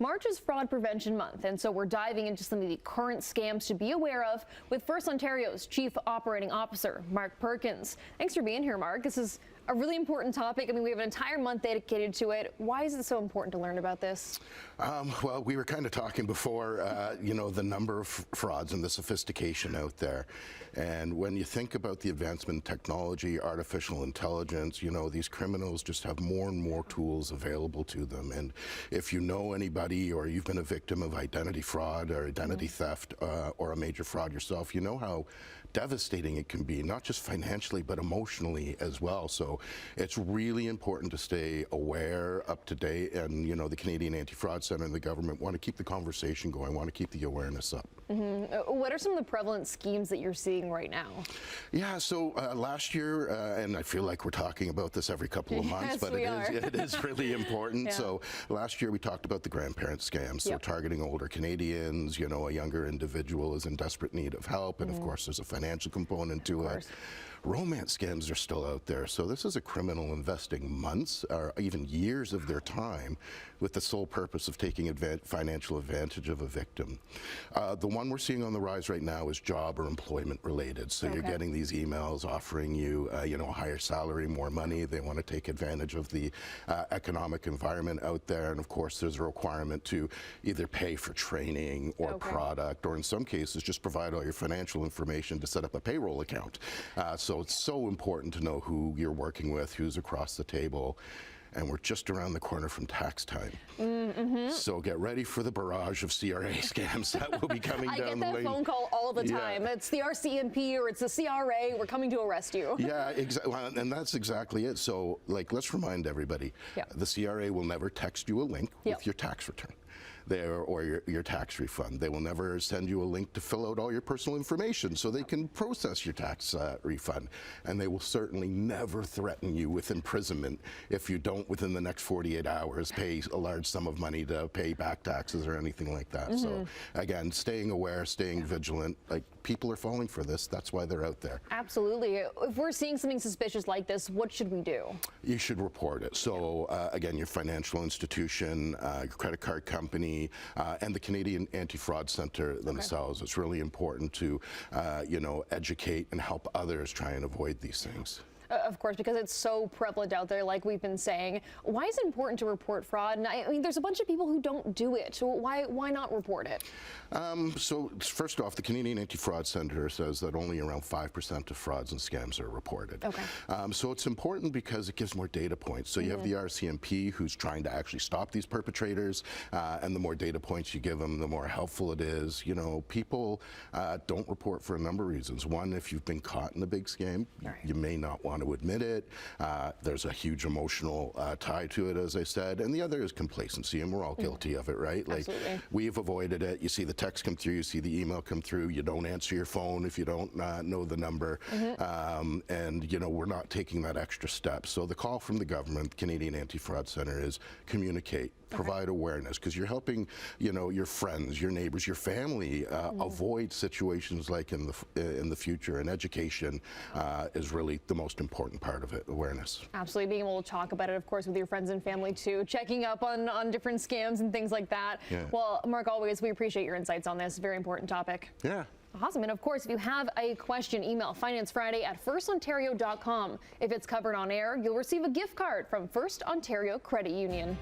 March is Fraud Prevention Month, and so we're diving into some of the current scams to be aware of with First Ontario's Chief Operating Officer, Mark Perkins. Thanks for being here, Mark. This is a really important topic. I mean, we have an entire month dedicated to it. Why is it so important to learn about this? Well, we were kind of talking before, the number of frauds and the sophistication out there. And when you think about the advancement in technology, artificial intelligence, these criminals just have more and more tools available to them. And if you know anybody or you've been a victim of identity fraud or identity theft or a major fraud yourself, you know how devastating it can be, not just financially, but emotionally as well. So it's really important to stay aware, up to date, and the Canadian Anti-Fraud Centre and the government want to keep the conversation going, want to keep the awareness up. What are some of the prevalent schemes that you're seeing right now? Yeah, so last year, and I feel like we're talking about this every couple of months, but it is really important. Yeah. So last year we talked about the grandparent scams, so targeting older Canadians, a younger individual is in desperate need of help, and of course there's a financial component to it. Romance scams are still out there, so this is a criminal investing months or even years of their time with the sole purpose of taking financial advantage of a victim. The one we're seeing on the rise right now is job or employment related. So you're getting these emails offering you, a higher salary, more money. They want to take advantage of the economic environment out there, and of course there's a requirement to either pay for training or product, or in some cases just provide all your financial information to set up a payroll account. So it's so important to know who you're working with, who's across the table, and we're just around the corner from tax time. So get ready for the barrage of CRA scams that will be coming down the lane. I get that phone call all the time. It's the RCMP or it's the CRA, we're coming to arrest you. Yeah, exactly, and that's exactly it. So let's remind everybody, the CRA will never text you a link with your tax return or your tax refund. They will never send you a link to fill out all your personal information so they can process your tax refund. And they will certainly never threaten you with imprisonment if you don't, within the next 48 hours, pay a large sum of money to pay back taxes or anything like that. So again, staying aware, staying vigilant, people are falling for this. That's why they're out there. Absolutely. If we're seeing something suspicious like this, what should we do? You should report it. So again, your financial institution, your credit card company, and the Canadian Anti-Fraud Centre themselves. It's really important to, educate and help others try and avoid these things. Of course, because it's so prevalent out there, like we've been saying. Why is it important to report fraud? And I mean, there's a bunch of people who don't do it. So why not report it? So first off, the Canadian Anti-Fraud Centre says that only around 5% of frauds and scams are reported. So it's important because it gives more data points. So you have the RCMP who's trying to actually stop these perpetrators, and the more data points you give them, the more helpful it is. People don't report for a number of reasons. One, if you've been caught in a big scam, you may not want to admit it. There's a huge emotional tie to it, as I said, and the other is complacency, and we're all guilty of it, right? We've avoided it. You see the text come through, you see the email come through, you don't answer your phone if you don't know the number, and we're not taking that extra step. So the call from the government, Canadian Anti-Fraud Centre, is communicate, provide awareness, because you're helping your friends, your neighbors, your family avoid situations like in the future, and education is really the most important part of it, awareness. Absolutely, being able to talk about it, of course, with your friends and family too, checking up on different scams and things like that. Well, Mark, always, we appreciate your insights on this very important topic. Awesome. And of course, if you have a question, email financefriday@firstontario.com. If it's covered on air, you'll receive a gift card from First Ontario Credit Union.